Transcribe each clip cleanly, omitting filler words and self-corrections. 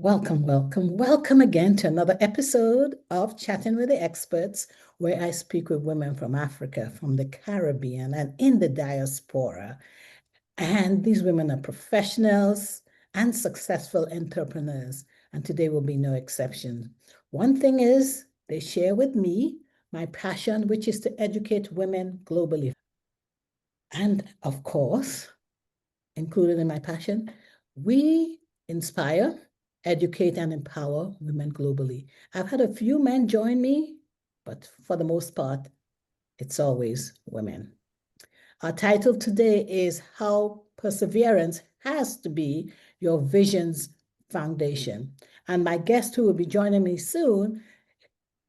Welcome, welcome, welcome again to another episode of Chatting with the Experts, where I speak with women from Africa, from the Caribbean, and in the diaspora. And these women are professionals and successful entrepreneurs, and today will be no exception. One thing is, they share with me my passion, which is to educate women globally. And of course, included in my passion, we inspire, educate, and empower women globally. I've had a few men join me, but for the most part, it's always women. Our title today is How Perseverance Has to Be Your Vision's Foundation. And my guest who will be joining me soon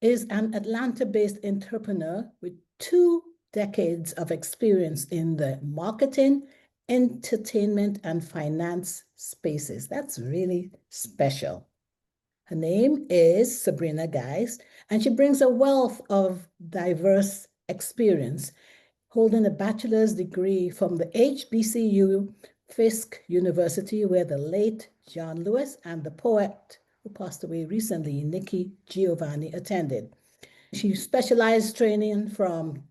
is an Atlanta-based entrepreneur with 2 decades of experience in the marketing, entertainment, and finance spaces. That's really special. Her name is Sabrina Guice, and she brings a wealth of diverse experience, holding a bachelor's degree from the HBCU Fisk University, where the late John Lewis and the poet who passed away recently, Nikki Giovanni, attended. She specialized training from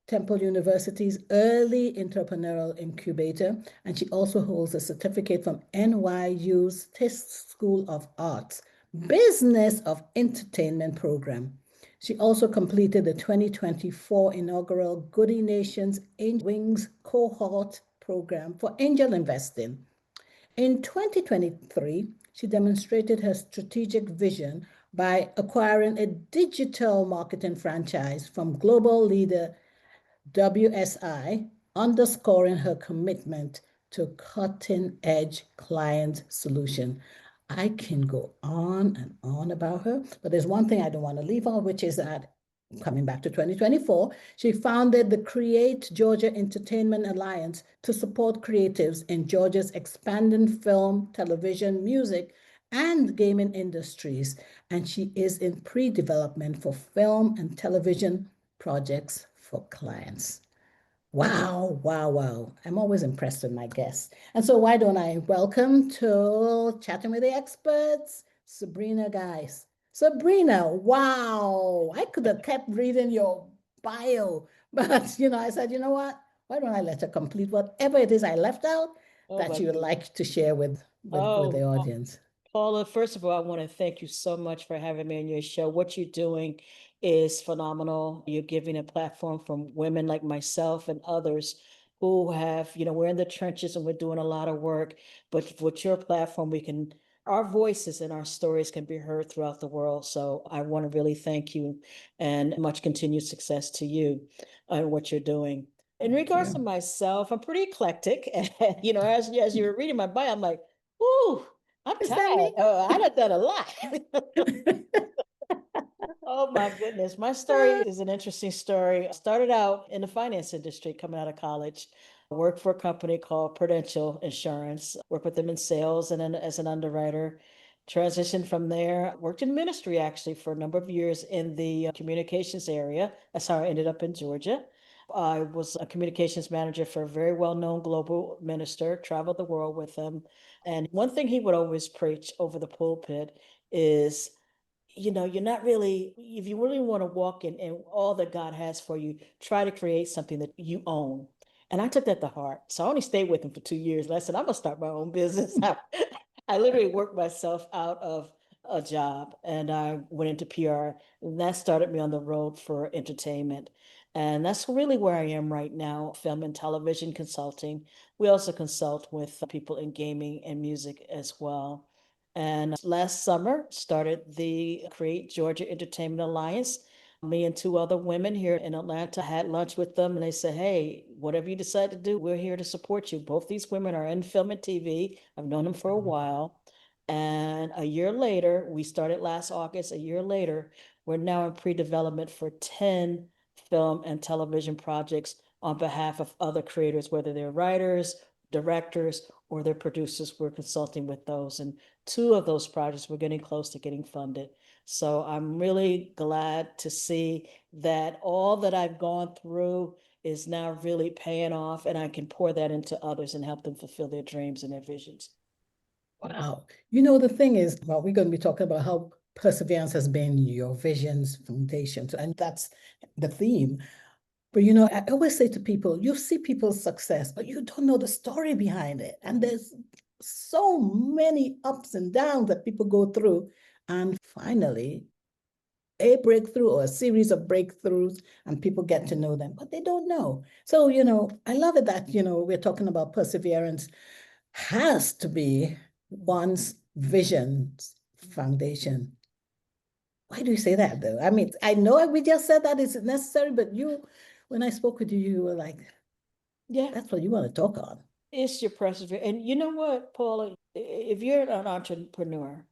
Temple University's Early Entrepreneurial Incubator, and she also holds a certificate from NYU's Tisch School of Arts, Business of Entertainment program. She also completed the 2024 inaugural Goody Nations Angel Wings cohort program for angel investing. In 2023, she demonstrated her strategic vision by acquiring a digital marketing franchise from global leader WSI, underscoring her commitment to cutting-edge client solution. I can go on and on about her, but there's one thing I don't want to leave on, which is that coming back to 2024, she founded the Create Georgia Entertainment Alliance to support creatives in Georgia's expanding film, television, music, and gaming industries. And she is in pre-development for film and television projects for clients. Wow, wow, wow. I'm always impressed with my guests. And so why don't I welcome to Chatting with the Experts, Sabrina Guice. Sabrina, wow. I could have kept reading your bio, but I said, you know what? Why don't I let her complete whatever it is I left out Oh that my you would goodness. like to share with the Oh, audience? Paula, first of all, I want to thank you so much for having me on your show. What you're doing is phenomenal. You're giving a platform from women like myself and others who have, we're in the trenches and we're doing a lot of work, but with your platform, our voices and our stories can be heard throughout the world. So I want to really thank you and much continued success to you and what you're doing. In Thank regards to you. myself, I'm pretty eclectic. And, as you were reading my bio, I'm like, ooh, I'm Is that tired. me? I done a lot. Oh my goodness. My story is an interesting story. I started out in the finance industry coming out of college. I worked for a company called Prudential Insurance, worked with them in sales and then as an underwriter. Transitioned from there, worked in ministry actually for a number of years in the communications area. That's how I ended up in Georgia. I was a communications manager for a very well-known global minister, traveled the world with him. And one thing he would always preach over the pulpit is, you're not really, if you really want to walk in all that God has for you, try to create something that you own. And I took that to heart. So I only stayed with him for 2 years. And I said, I'm going to start my own business. I literally worked myself out of a job and I went into PR. And that started me on the road for entertainment. And that's really where I am right now, film and television consulting. We also consult with people in gaming and music as well. And last summer started the Create Georgia Entertainment Alliance. Me and two other women here in Atlanta had lunch with them and they said, hey, whatever you decide to do, we're here to support you. Both these women are in film and TV. I've known them for a while. And a year later, we started last August, a year later, we're now in pre-development for 10 film and television projects on behalf of other creators, whether they're writers, directors, or they're producers. We're consulting with those. And two of those projects we're getting close to getting funded. So I'm really glad to see that all that I've gone through is now really paying off and I can pour that into others and help them fulfill their dreams and their visions. Wow. You know, the thing is, well, we're going to be talking about how perseverance has been your vision's foundation. And that's the theme. But you know, I always say to people, you see people's success, but you don't know the story behind it. And there's so many ups and downs that people go through. And finally, a breakthrough or a series of breakthroughs, and people get to know them, but they don't know. So, you know, I love it that, you know, we're talking about perseverance has to be one's vision's foundation. Why do you say that though? I mean, I know we just said that it's necessary, but you, when I spoke with you, you were like, Yeah, that's what you want to talk on. it's your perseverance. And you know what, Paula, if you're an entrepreneur,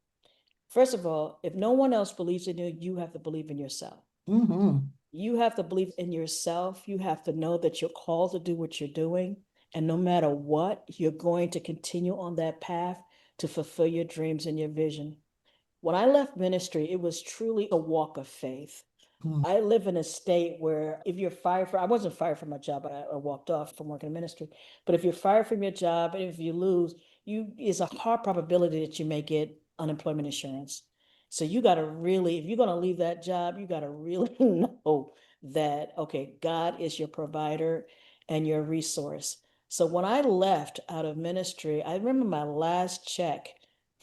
first of all, if no one else believes in you, you have to believe in yourself. Mm-hmm. You have to believe in yourself. You have to know that you're called to do what you're doing. And no matter what, you're going to continue on that path to fulfill your dreams and your vision. When I left ministry, it was truly a walk of faith. I live in a state where if you're fired I wasn't fired from my job, I walked off from working in ministry. But if you're fired from your job and if you lose, it's a high probability that you may get unemployment insurance. So you got to really, if you're going to leave that job, you got to really know that, okay, God is your provider and your resource. So when I left out of ministry, I remember my last check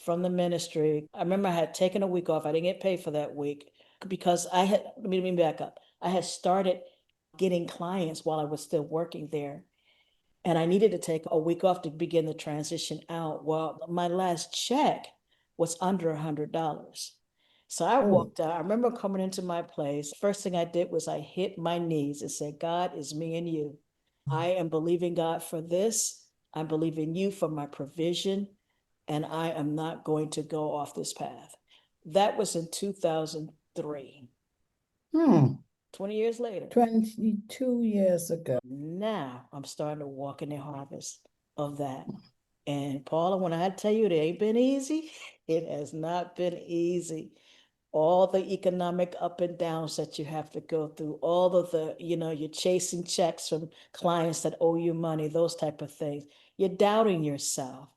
from the ministry. I remember I had taken a week off. I didn't get paid for that week because let me back up. I had started getting clients while I was still working there. And I needed to take a week off to begin the transition out. Well, my last check was under $100. So I Oh, walked out. I remember coming into my place. First thing I did was I hit my knees and said, God is me and you. I am believing God for this. I'm believing you for my provision. And I am not going to go off this path. That was in 2003. hmm. 20 years later. 22 years ago. Now I'm starting to walk in the harvest of that. And Paula, when I tell you it ain't been easy, it has not been easy. All the economic up and downs that you have to go through, all of the, you're chasing checks from clients that owe you money, those type of things. You're doubting yourself.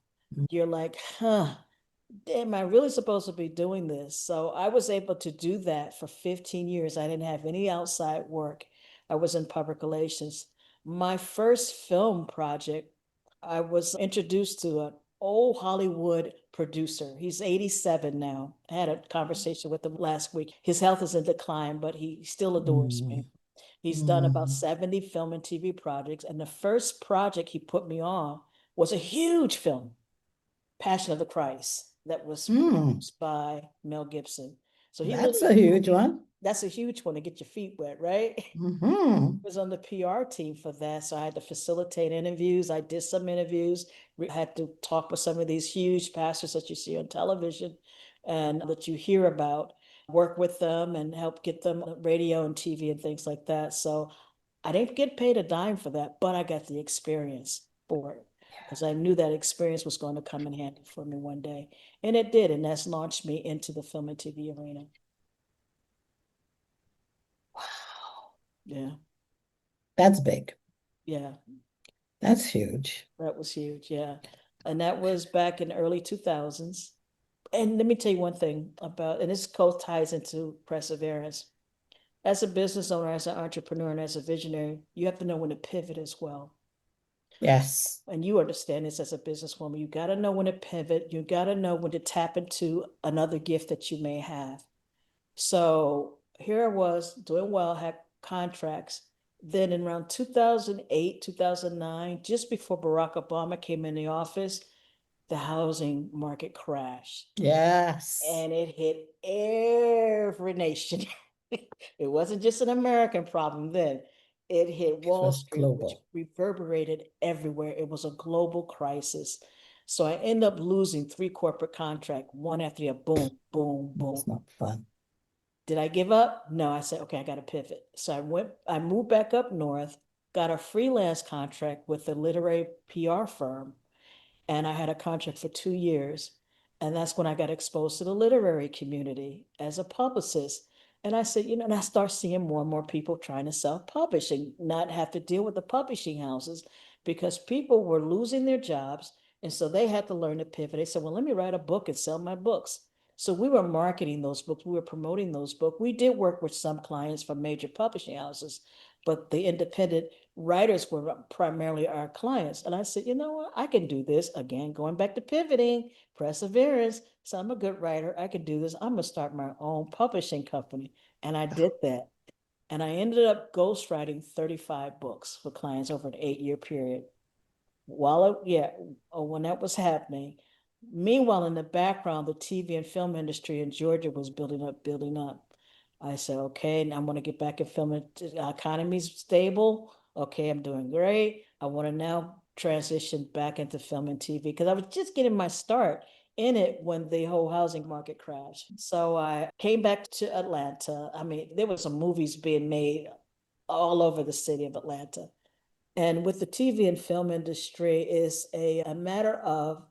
You're like, am I really supposed to be doing this? So I was able to do that for 15 years. I didn't have any outside work. I was in public relations. My first film project, I was introduced to an old Hollywood producer. He's 87 now. I had a conversation with him last week. His health is in decline, but he still adores me. Mm, He's done about mm, 70 film and TV projects. And the first project he put me on was a huge film, Passion of the Christ, that was mm. produced by Mel Gibson. So he That's literally a flew huge me. one. That's a huge one to get your feet wet, right? Mm-hmm. Was on the PR team for that. So I had to facilitate interviews. I did some interviews. We had to talk with some of these huge pastors that you see on television and that you hear about, work with them and help get them on radio and TV and things like that. So I didn't get paid a dime for that, but I got the experience for it because I knew that experience was going to come in handy for me one day. And it did. And that's launched me into the film and TV arena. Wow. Yeah. That's big. Yeah. That's huge. That was huge. Yeah. And that was back in the early 2000s. And let me tell you one thing about, and this ties into perseverance. As a business owner, as an entrepreneur, and as a visionary, you have to know when to pivot as well. Yes. And you understand this as a businesswoman. You got to know when to pivot. You got to know when to tap into another gift that you may have. So here I was doing well, had contracts. Then in around 2008, 2009, just before Barack Obama came in the office, the housing market crashed Yes. and it hit every nation. It wasn't just an American problem then. It hit It Wall was Street, which global. reverberated everywhere. It was a global crisis. So I ended up losing three corporate contracts, one after the other, boom, boom, boom. That's not fun. Did I give up? No, I said, okay, I got to pivot. So I moved back up north, got a freelance contract with a literary PR firm, and I had a contract for 2 years. And that's when I got exposed to the literary community as a publicist. And I said, and I start seeing more and more people trying to self-publish and not have to deal with the publishing houses because people were losing their jobs And so they had to learn to pivot. They said, well, let me write a book and sell my books. So we were marketing those books. We were promoting those books. We did work with some clients from major publishing houses, but the independent writers were primarily our clients. And I said, you know what? I can do this. Again, going back to pivoting, perseverance. So I'm a good writer. I can do this. I'm going to start my own publishing company. And I did that. And I ended up ghostwriting 35 books for clients over an 8-year period. When that was happening, meanwhile, in the background, the TV and film industry in Georgia was building up, building up. I said, okay, now I'm going to get back in film. Economy's stable. Okay, I'm doing great. I want to now transition back into film and TV because I was just getting my start in it when the whole housing market crashed. So I came back to Atlanta. I mean, there were some movies being made all over the city of Atlanta. And with the TV and film industry, it's a matter of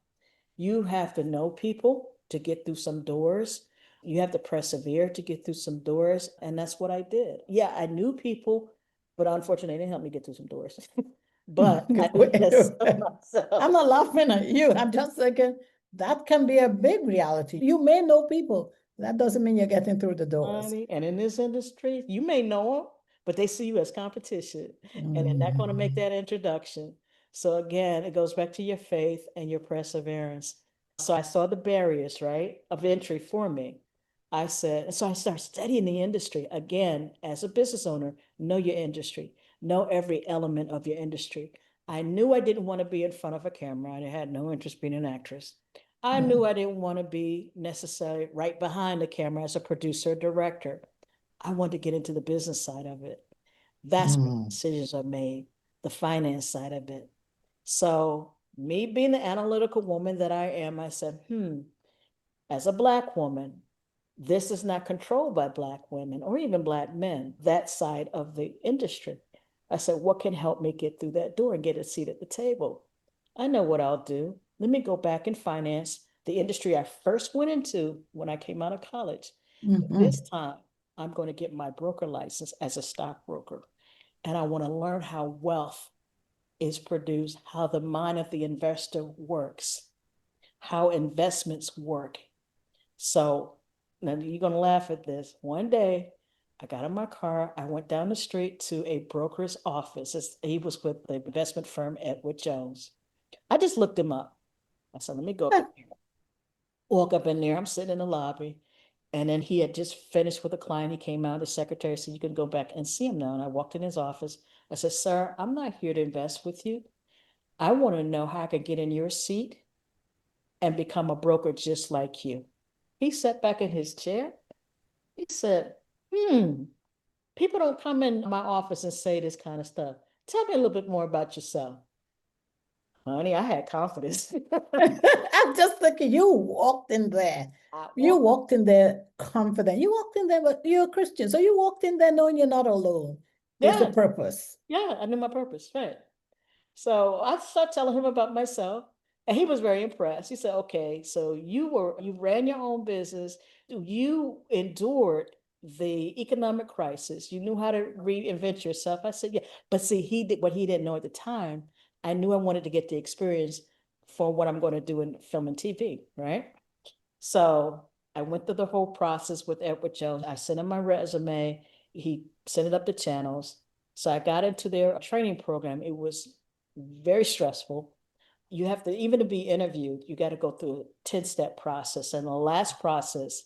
you have to know people to get through some doors. You have to persevere to get through some doors. And that's what I did. Yeah, I knew people, but unfortunately, they didn't help me get through some doors. But I did this myself. I'm not laughing at you. I'm just thinking that can be a big reality. You may know people. That doesn't mean you're getting through the doors. And in this industry, you may know them, but they see you as competition and they're not going to make that introduction. So again, it goes back to your faith and your perseverance. So I saw the barriers, right, of entry for me. I said, so I started studying the industry. Again, as a business owner, know your industry, know every element of your industry. I knew I didn't want to be in front of a camera. I had no interest being an actress. I knew I didn't want to be necessarily right behind the camera as a producer or director. I wanted to get into the business side of it. That's where decisions are made, the finance side of it. So me being the analytical woman that I am, I said, as a Black woman, this is not controlled by Black women or even Black men, that side of the industry. I said, what can help me get through that door and get a seat at the table? I know what I'll do. Let me go back and finance the industry I first went into when I came out of college. This time, I'm going to get my broker license as a stockbroker. And I want to learn how wealth is produced, how the mind of the investor works, how investments work. So now you're going to laugh at this. One day, I got in my car. I went down the street to a broker's office. He was with the investment firm Edward Jones. I just looked him up. I said, let me go up in there. Walk up in there. I'm sitting in the lobby. And then he had just finished with a client. He came out, the secretary said, you can go back and see him now. And I walked in his office. I said, sir, I'm not here to invest with you. I want to know how I could get in your seat and become a broker just like you. He sat back in his chair. He said, people don't come in my office and say this kind of stuff. Tell me a little bit more about yourself. Honey, I had confidence. I'm just thinking, you walked in there. You walked in there confident. You walked in there, but you're a Christian. So you walked in there knowing you're not alone. There's a purpose. Yeah, I knew my purpose, right. So I started telling him about myself, and he was very impressed. He said, okay, so you ran your own business, you endured the economic crisis, you knew how to reinvent yourself. I said, yeah, but see, he did what he didn't know at the time. I knew I wanted to get the experience for what I'm going to do in film and TV, right? So I went through the whole process with Edward Jones. I sent him my resume. He sent it up the channels. So I got into their training program. It was very stressful. You have to, even to be interviewed, you got to go through a 10-step process. And the last process,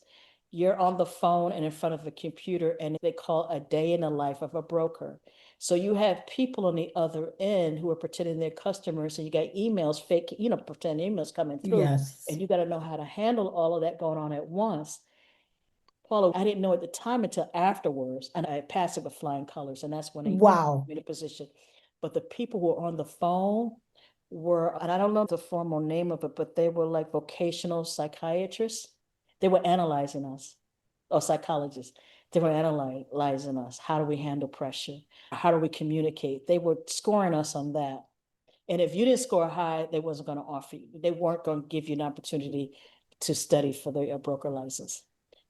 you're on the phone and in front of a computer, and they call a day in the life of a broker. So you have people on the other end who are pretending they're customers, and you got emails, fake, pretend emails coming through. Yes. And you got to know how to handle all of that going on at once. Paula, I didn't know at the time until afterwards, and I passed it with flying colors, and that's when they Wow. made a position. But the people who were on the phone were, and I don't know the formal name of it, but they were like vocational psychiatrists. They were analyzing us, or psychologists. They were analyzing us. How do we handle pressure? How do we communicate? They were scoring us on that. And if you didn't score high, they wasn't going to offer you. They weren't going to give you an opportunity to study for the broker license.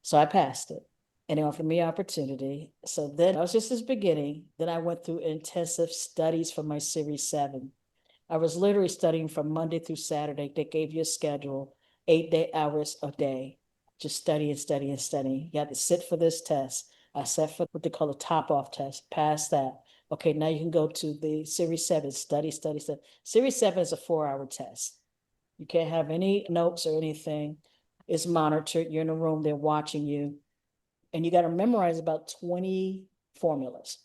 So I passed it, and they offered me opportunity. So then that was just his beginning. Then I went through intensive studies for my Series 7. I was literally studying from Monday through Saturday. They gave you a schedule, 8 hours a day, just studying, studying, studying. You had to sit for this test. I sat for what they call a top-off test, passed that. Okay, now you can go to the Series 7, study, study, study. Series 7 is a 4-hour test. You can't have any notes or anything. It's monitored. You're in a room, they're watching you. And you got to memorize about 20 formulas,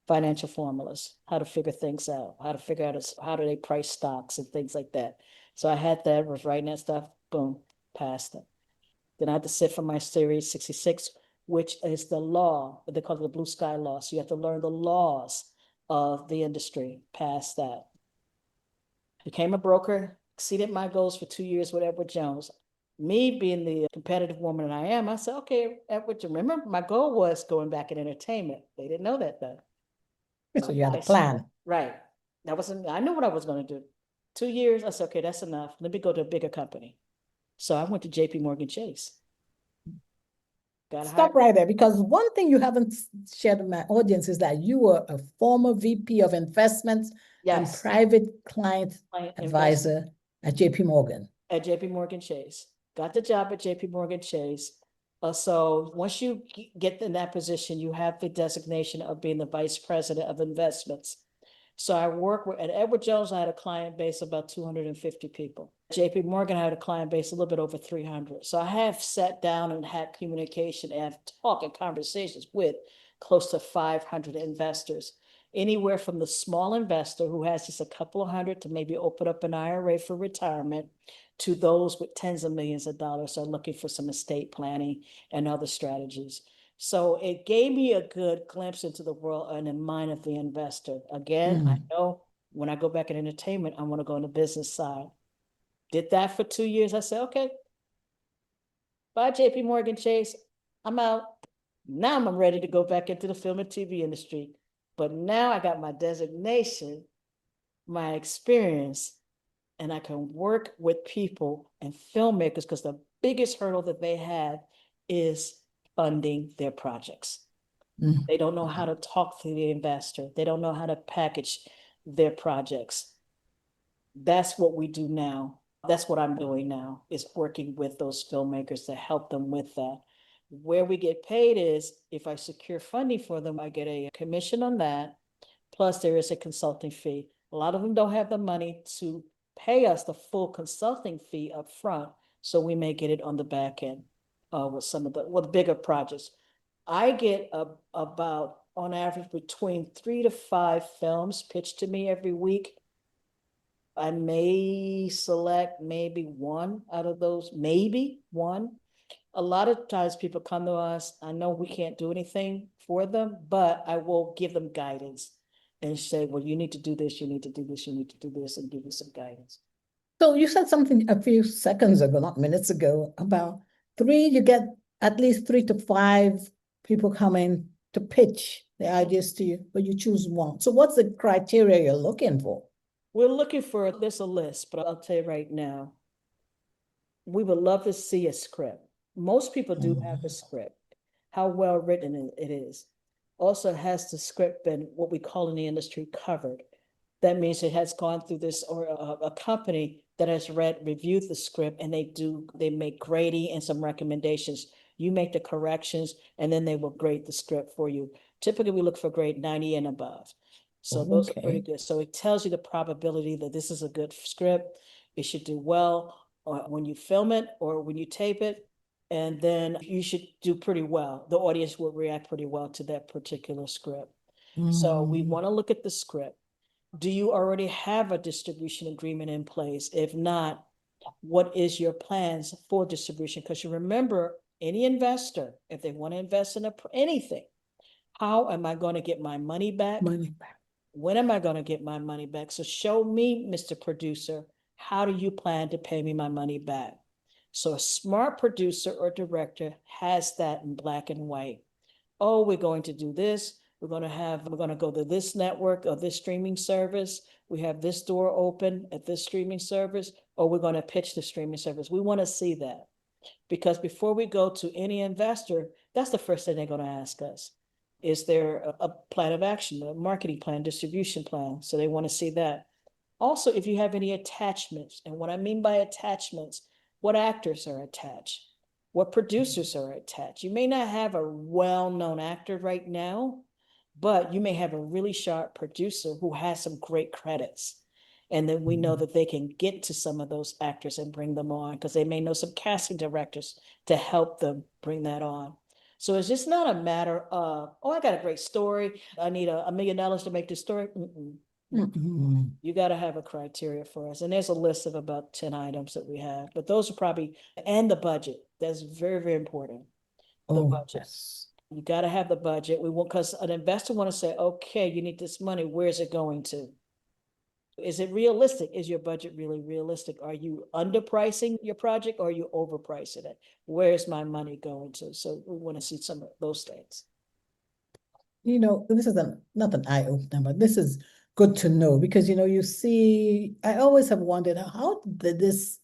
financial formulas, how to figure things out, how to figure out how do they price stocks and things like that. So I had that, was writing that stuff, boom, passed it. Then I had to sit for my Series 66, which is the law, they call it the blue sky law. So you have to learn the laws of the industry, pass that. Became a broker, exceeded my goals for 2 years with Edward Jones. Me being the competitive woman I am, I said, okay, Edward, remember my goal was going back in entertainment. They didn't know that though. So you had a plan. Right. That wasn't, I knew what I was going to do. 2 years, I said, okay, that's enough. Let me go to a bigger company. So I went to JP Morgan Chase. Stop right there, because one thing you haven't shared with my audience is that you were a former VP of investments and private client advisor at JP Morgan. At JP Morgan Chase. Got the job at JP Morgan Chase. So once you get in that position, you have the designation of being the vice president of investments. So I work with, at Edward Jones, I had a client base of about 250 people. JP Morgan, I had a client base a little bit over 300. So I have sat down and had communication and talk and conversations with close to 500 investors, anywhere from the small investor who has just a couple of hundred to maybe open up an IRA for retirement, to those with tens of millions of dollars are looking for some estate planning and other strategies. So it gave me a good glimpse into the world and the mind of the investor. Again, I know when I go back in entertainment, I want to go on the business side. Did that for 2 years. I said, okay, bye JP Morgan Chase, I'm out. Now I'm ready to go back into the film and TV industry. But now I got my designation, my experience, and I can work with people and filmmakers, because the biggest hurdle that they have is funding their projects. They don't know how to talk to the investor. They don't know how to package their projects. That's what we do now. That's what I'm doing now, is working with those filmmakers to help them with that. Where we get paid is, if I secure funding for them, I get a commission on that. Plus there is a consulting fee. A lot of them don't have the money to pay us the full consulting fee up front. So we may get it on the back end with some of the bigger projects. I get about, on average, between 3 to 5 films pitched to me every week. I may select maybe one out of those, maybe one. A lot of times people come to us, I know we can't do anything for them, but I will give them guidance and say, well, you need to do this, you need to do this, you need to do this, and give you some guidance. So you said something a few seconds ago, not minutes ago, about you get at least 3 to 5 people coming to pitch the ideas to you, but you choose one. So what's the criteria you're looking for? We're looking for, there's a list, but I'll tell you right now, we would love to see a script. Most people do have a script. How well written it is. Also, has the script been what we call in the industry covered? That means it has gone through this, or a company that has reviewed the script, and they make grading and some recommendations. You make the corrections, and then they will grade the script for you. Typically, we look for grade 90 and above. So those are pretty good. So it tells you the probability that this is a good script. It should do well when you film it or when you tape it. And then you should do pretty well. The audience will react pretty well to that particular script. So we want to look at the script. Do you already have a distribution agreement in place? If not, what is your plans for distribution? Because you remember, any investor, if they want to invest in anything, how am I going to get my money back? When am I going to get my money back? So show me, Mr. Producer, how do you plan to pay me my money back? So a smart producer or director has that in black and white. Oh, we're going to do this. We're going to go to this network or this streaming service. We have this door open at this streaming service, or we're going to pitch the streaming service. We want to see that, because before we go to any investor, that's the first thing they're going to ask us. Is there a plan of action, a marketing plan, distribution plan? So they want to see that. Also, if you have any attachments, and what I mean by attachments, what actors are attached, what producers are attached. You may not have a well-known actor right now, but you may have a really sharp producer who has some great credits. And then we know that they can get to some of those actors and bring them on because they may know some casting directors to help them bring that on. So it's just not a matter of, oh, I got a great story. I need $1 million to make this story. You got to have a criteria for us. And there's a list of about 10 items that we have, but those are probably, and the budget. That's very, very important. The Oh, budget. yes. You got to have the budget. We want, because an investor want to say, okay, you need this money. Where's it going to? Is it realistic? Is your budget really realistic? Are you underpricing your project or are you overpricing it? Where's my money going to? So we want to see some of those things. This is not an eye opener, but this is good to know because, you see, I always have wondered how did this,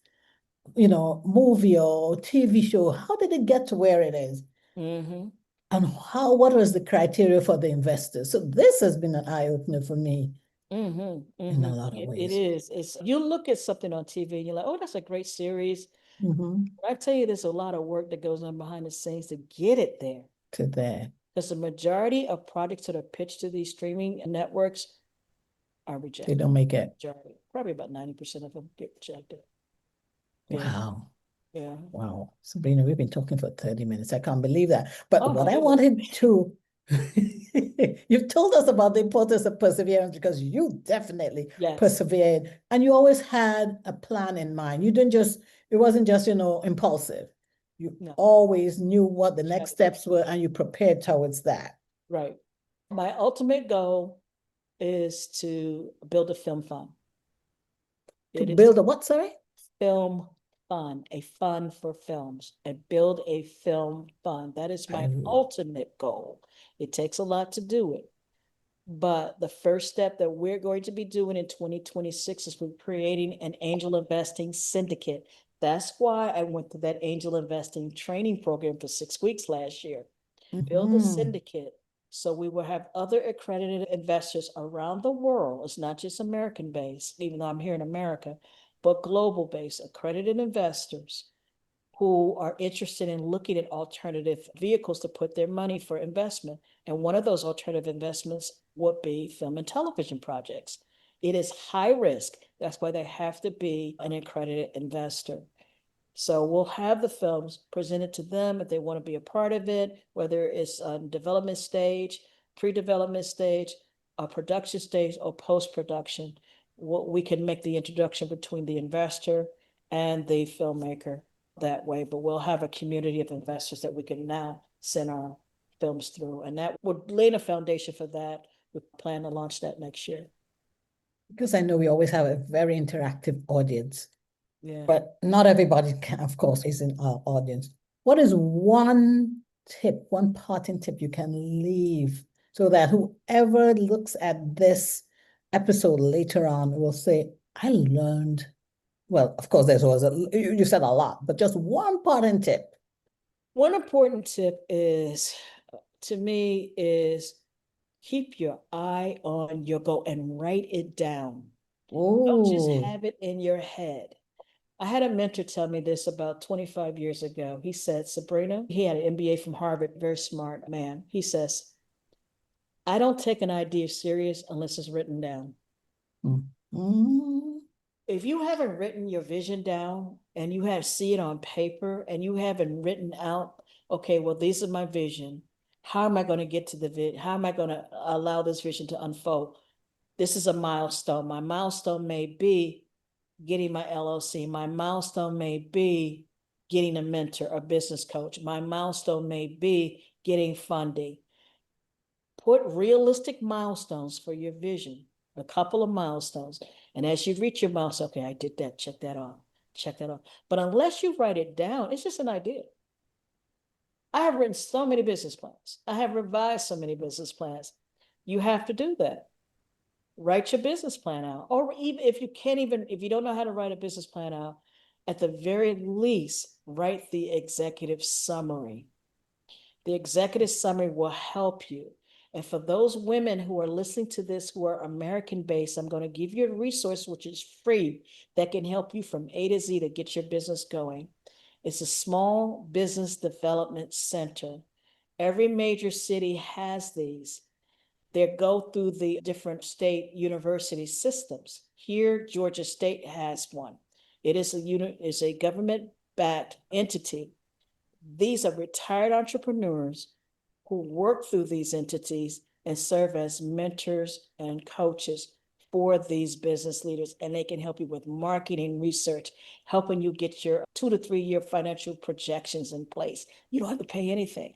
movie or TV show, how did it get to where it is? Mm-hmm. And what was the criteria for the investors? So this has been an eye opener for me in a lot of It ways. is. It's, you look at something on TV and you're like, oh, that's a great series. But I tell you, there's a lot of work that goes on behind the scenes to get it there. To there. Because the majority of projects that are pitched to these streaming networks are They rejected. don't make it. Majority. Probably about 90% of them get rejected. Wow. Yeah. Wow. Sabrina, we've been talking for 30 minutes. I can't believe that. But Oh what my I goodness. wanted to, you've told us about the importance of perseverance because you definitely Yes. persevered and you always had a plan in mind. You didn't just, it wasn't just, impulsive. You always knew what the next steps were and you prepared towards that. Right. My ultimate goal is to build a film fund. To build a what, sorry? Film fund, a fund for films, and build a film fund. That is my ultimate goal. It takes a lot to do it. But the first step that we're going to be doing in 2026 is we're creating an angel investing syndicate. That's why I went to that angel investing training program for 6 weeks last year. Build a syndicate so we will have other accredited investors around the world. It's not just American based, even though I'm here in America, but global based accredited investors who are interested in looking at alternative vehicles to put their money for investment. And one of those alternative investments would be film and television projects. It is high risk. That's why they have to be an accredited investor. So we'll have the films presented to them if they want to be a part of it, whether it's on development stage, pre-development stage, a production stage, or post-production. We can make the introduction between the investor and the filmmaker that way, but we'll have a community of investors that we can now send our films through. And that would lay a foundation for that. We plan to launch that next year. Because I know we always have a very interactive audience. Yeah. But not everybody can, of course, is in our audience. What is one tip, one parting tip you can leave so that whoever looks at this episode later on will say, I learned, well, of course, there's always you said a lot, but just one parting tip. One important tip is, to me, is keep your eye on your goal and write it down. Don't just have it in your head. I had a mentor tell me this about 25 years ago. He said, Sabrina, he had an MBA from Harvard, very smart man. He says, I don't take an idea serious unless it's written down. If you haven't written your vision down and you have see it on paper and you haven't written out, okay, well, these are my vision. How am I going to get to the vision? How am I going to allow this vision to unfold? This is a milestone. My milestone may be getting my LLC. My milestone may be getting a mentor, a business coach. My milestone may be getting funding. Put realistic milestones for your vision, a couple of milestones. And as you reach your milestone, okay, I did that, check that off, check that off. But unless you write it down, it's just an idea. I have written so many business plans. I have revised so many business plans. You have to do that. Write your business plan out. Or even if you don't know how to write a business plan out, at the very least, write the executive summary. The executive summary will help you. And for those women who are listening to this, who are American-based, I'm going to give you a resource which is free that can help you from A to Z to get your business going. It's a small business development center. Every major city has these. They go through the different state university systems. Here, Georgia State has one. It is a government-backed entity. These are retired entrepreneurs who work through these entities and serve as mentors and coaches for these business leaders. And they can help you with marketing research, helping you get your 2 to 3 year financial projections in place. You don't have to pay anything.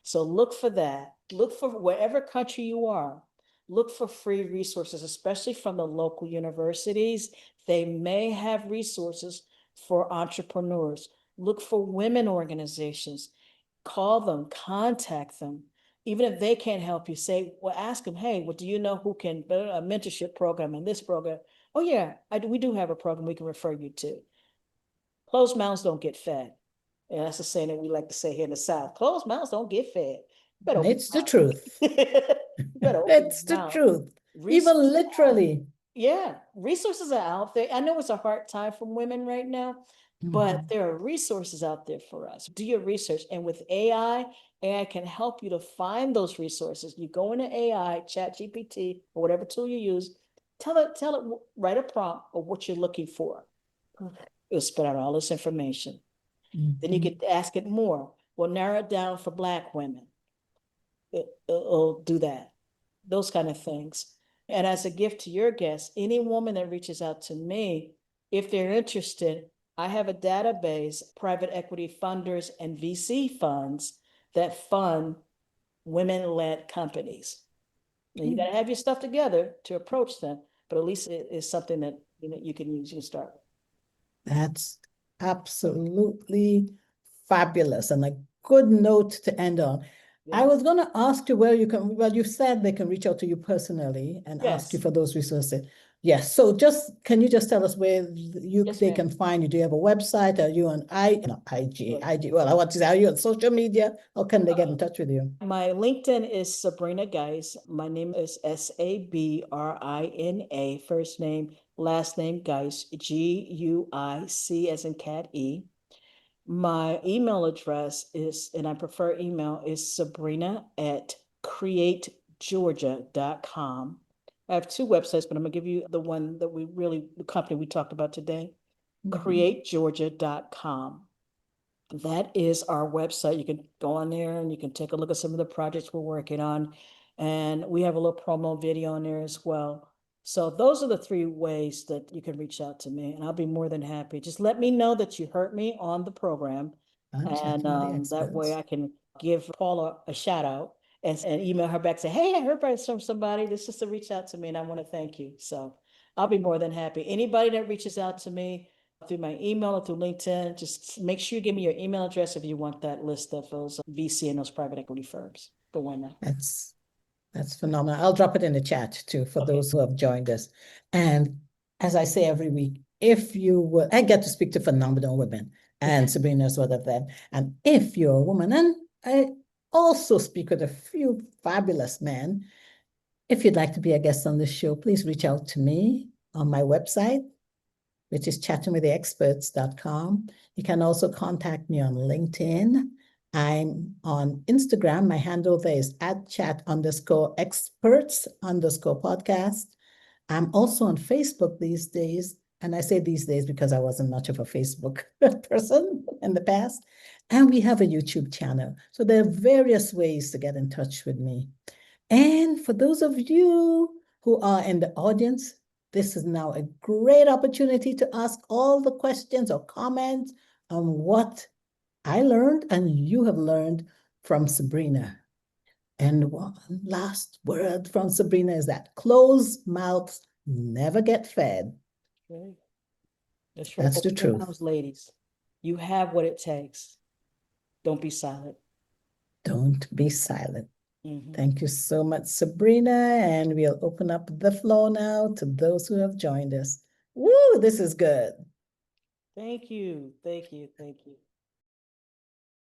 So look for that. Look for wherever country you are. Look for free resources, especially from the local universities. They may have resources for entrepreneurs. Look for women organizations. Call them, contact them. Even if they can't help you, say, well, ask them, hey, what do you know who can build a mentorship program in this program? Oh, yeah, we do have a program we can refer you to. Closed mouths don't get fed. And that's a saying that we like to say here in the South. Closed mouths don't get fed. You better open It's the your mouth. truth. You better open It's your the mouth. truth. Even Resources literally. yeah, resources are out there. I know it's a hard time for women right now, but there are resources out there for us. Do your research. And with AI can help you to find those resources. You go into AI, Chat GPT, or whatever tool you use, tell it, write a prompt of what you're looking for. It'll spit out all this information. Then you could ask it more. Well, narrow it down for Black women. It'll do that. Those kind of things. And as a gift to your guests, any woman that reaches out to me, if they're interested, I have a database, private equity funders and VC funds that fund women-led companies. Now, you got to have your stuff together to approach them, but at least it is something that you can use. You can start. That's absolutely fabulous and a good note to end on. I was going to ask you where you can, well, you said they can reach out to you personally and ask you for those resources. Yes. So can you just tell us where they can find you? Do you have a website? Are you on IG? Well, I want to say, are you on social media? How can they get in touch with you? My LinkedIn is Sabrina Guice. My name is Sabrina, first name, last name Guice, Guic as in cat E. My email address is, and I prefer email, is sabrina@creategeorgia.com. I have 2 websites, but I'm gonna give you the one that the company we talked about today, creategeorgia.com. That is our website. You can go on there and you can take a look at some of the projects we're working on. And we have a little promo video on there as well. So those are the 3 ways that you can reach out to me, and I'll be more than happy. Just let me know that you heard me on the program, and that way I can give Paula a shout out and email her back, say, hey, I heard from somebody. This is to reach out to me, and I want to thank you. So I'll be more than happy. Anybody that reaches out to me through my email or through LinkedIn, just make sure you give me your email address if you want that list of those VC and those private equity firms for women. That's phenomenal. I'll drop it in the chat too for those who have joined us. And as I say every week, if you will, I get to speak to phenomenal women, and Sabrina is one of them. And if you're a woman, and I also speak with a few fabulous men, if you'd like to be a guest on this show, please reach out to me on my website, which is chattingwiththeexperts.com. You can also contact me on LinkedIn. I'm on Instagram. My handle there is @chat_experts_podcast. I'm also on Facebook these days. And I say these days because I wasn't much of a Facebook person in the past. And we have a YouTube channel. So there are various ways to get in touch with me. And for those of you who are in the audience, this is now a great opportunity to ask all the questions or comments on what I learned and you have learned from Sabrina. And one last word from Sabrina is that closed mouths never get fed. That's right. That's the truth. Mouths, ladies, you have what it takes. Don't be silent. Don't be silent. Thank you so much, Sabrina. And we'll open up the floor now to those who have joined us. Woo, this is good. Thank you. Thank you. Thank you.